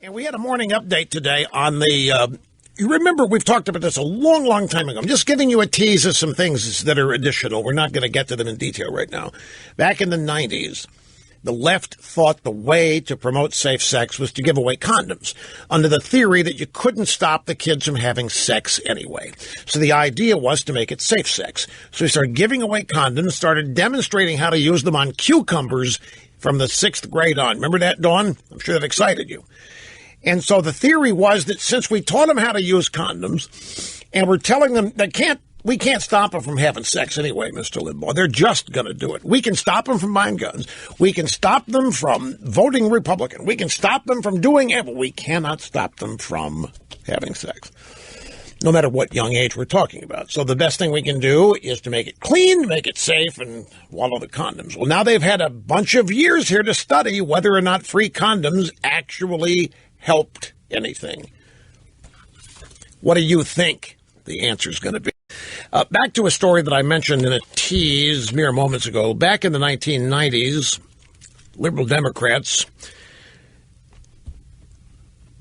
And we had a morning update today on the, you remember we've talked about this a long, long time ago. I'm just giving you a tease of some things that are additional. We're not going to get to them in detail right now. Back in the 90s, the left thought the way to promote safe sex was to give away condoms under the theory that you couldn't stop the kids from having sex anyway. So the idea was to make it safe sex. So we started giving away condoms, started demonstrating how to use them on cucumbers from the 6th grade on. Remember that, Dawn? I'm sure that excited you. And so the theory was that since we taught them how to use condoms and we're telling them we can't stop them from having sex anyway, Mr. Limbaugh. They're just going to do it. We can stop them from buying guns. We can stop them from voting Republican. We can stop them from doing it, but we cannot stop them from having sex, no matter what young age we're talking about. So the best thing we can do is to make it clean, make it safe, and wallow the condoms. Well, now they've had a bunch of years here to study whether or not free condoms actually helped anything. What do you think the answer is going to be? Back to a story that I mentioned in a tease mere moments ago. Back in the 1990s, liberal Democrats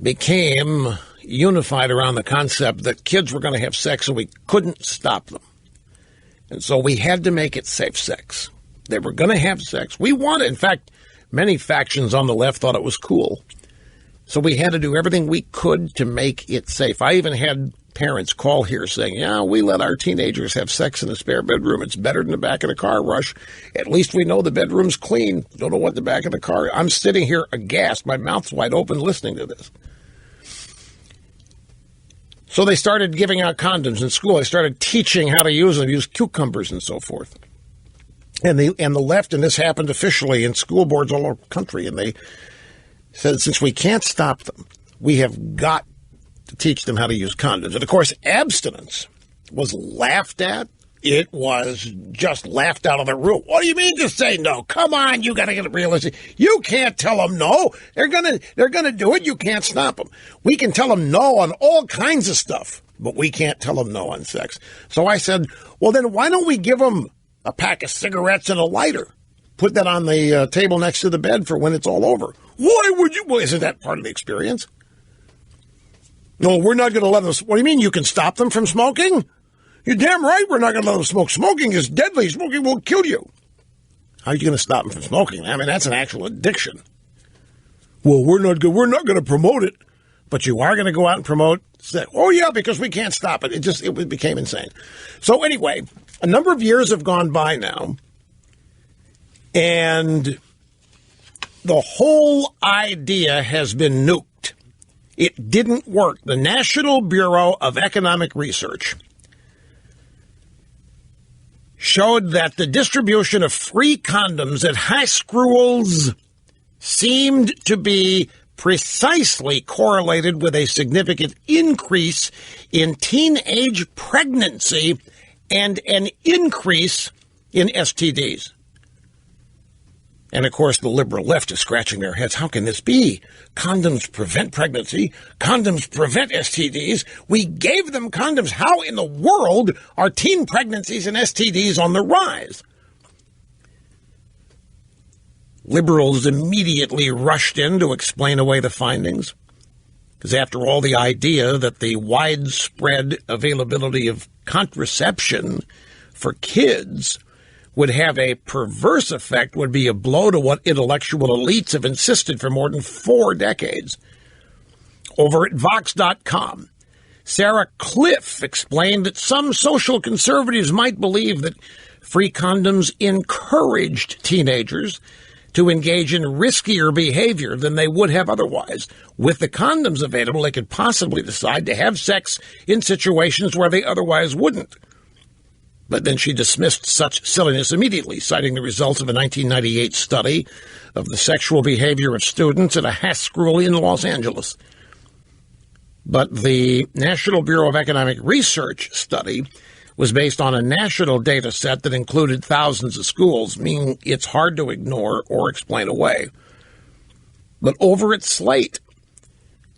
became unified around the concept that kids were going to have sex and we couldn't stop them. And so we had to make it safe sex. They were going to have sex. We wanted, in fact, many factions on the left thought it was cool. So we had to do everything we could to make it safe. I even had parents call here saying, yeah, we let our teenagers have sex in the spare bedroom. It's better than the back of the car, Rush. At least we know the bedroom's clean. Don't know what the back of the car. I'm sitting here aghast. My mouth's wide open listening to this. So they started giving out condoms in school. They started teaching how to use them, use cucumbers and so forth. And the left, and this happened officially in school boards all over the country, and they said, since we can't stop them, we have got to teach them how to use condoms. And, of course, abstinence was laughed at. It was just laughed out of the room. What do you mean just say no? Come on, you got to get realistic. You can't tell them no. They're gonna do it. You can't stop them. We can tell them no on all kinds of stuff, but we can't tell them no on sex. So I said, well, then why don't we give them a pack of cigarettes and a lighter? Put that on the table next to the bed for when it's all over. Why would you? Well, isn't that part of the experience? No, we're not going to let them. What do you mean? You can stop them from smoking? You're damn right we're not going to let them smoke. Smoking is deadly. Smoking will kill you. How are you going to stop them from smoking? I mean, that's an actual addiction. Well, we're not going to promote it, but you are going to go out and promote. Oh, yeah, because we can't stop it. It became insane. So anyway, a number of years have gone by now, and the whole idea has been nuked. It didn't work. The National Bureau of Economic Research showed that the distribution of free condoms at high schools seemed to be precisely correlated with a significant increase in teenage pregnancy and an increase in STDs. And, of course, the liberal left is scratching their heads. How can this be? Condoms prevent pregnancy. Condoms prevent STDs. We gave them condoms. How in the world are teen pregnancies and STDs on the rise? Liberals immediately rushed in to explain away the findings. Because, after all, the idea that the widespread availability of contraception for kids would have a perverse effect would be a blow to what intellectual elites have insisted for more than 4 decades. Over at Vox.com, Sarah Cliff explained that some social conservatives might believe that free condoms encouraged teenagers to engage in riskier behavior than they would have otherwise. With the condoms available, they could possibly decide to have sex in situations where they otherwise wouldn't. But then she dismissed such silliness immediately, citing the results of a 1998 study of the sexual behavior of students at a high school in Los Angeles. But the National Bureau of Economic Research study was based on a national data set that included thousands of schools, meaning it's hard to ignore or explain away. But over at Slate,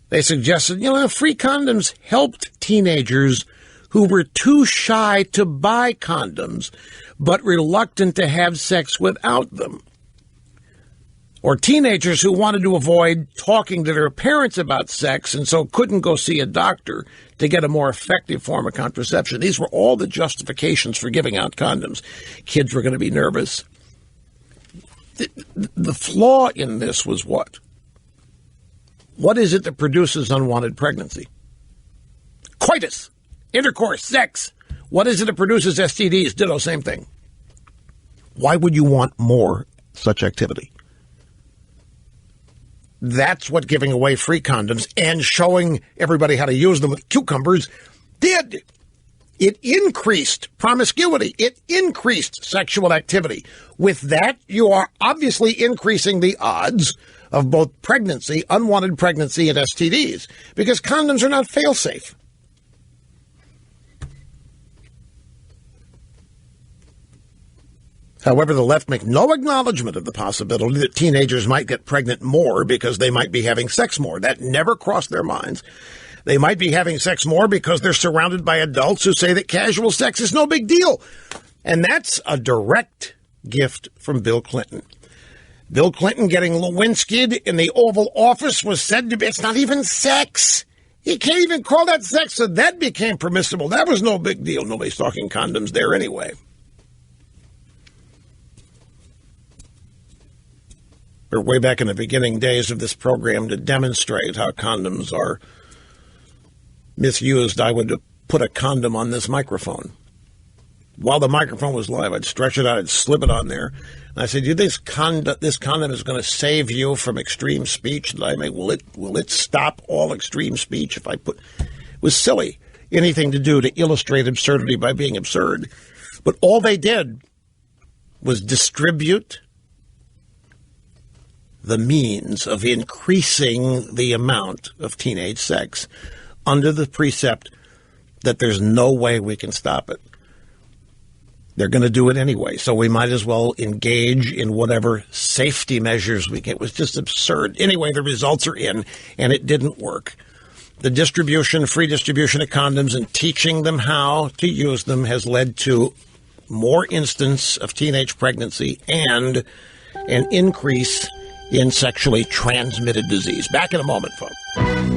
they suggested, free condoms helped teenagers who were too shy to buy condoms, but reluctant to have sex without them. Or teenagers who wanted to avoid talking to their parents about sex and so couldn't go see a doctor to get a more effective form of contraception. These were all justifications for giving out condoms. Kids were going to be nervous. The flaw in this was what? What is it that produces unwanted pregnancy? Coitus, intercourse, sex. What is it that produces STDs? Ditto, same thing. Why would you want more such activity? That's what giving away free condoms and showing everybody how to use them with cucumbers did. It increased promiscuity. It increased sexual activity. With that, you are obviously increasing the odds of both pregnancy, unwanted pregnancy, and STDs, because condoms are not fail-safe. However, the left make no acknowledgement of the possibility that teenagers might get pregnant more because they might be having sex more. That never crossed their minds. They might be having sex more because they're surrounded by adults who say that casual sex is no big deal. And that's a direct gift from Bill Clinton. Bill Clinton getting Lewinsky'd in the Oval Office was said to be, it's not even sex. You can't even call that sex, so that became permissible. That was no big deal. Nobody's talking condoms there anyway. Or way back in the beginning days of this program to demonstrate how condoms are misused, I would put a condom on this microphone. While the microphone was live, I'd stretch it out, I'd slip it on there. And I said, this condom is going to save you from extreme speech that I make. Will it stop all extreme speech if I put... It was silly. Anything to do to illustrate absurdity by being absurd. But all they did was distribute the means of increasing the amount of teenage sex under the precept that there's no way we can stop it. They're going to do it anyway, so we might as well engage in whatever safety measures we get. It was just absurd. Anyway, the results are in, and it didn't work. The free distribution of condoms and teaching them how to use them has led to more instances of teenage pregnancy and an increase in sexually transmitted disease. Back in a moment, folks.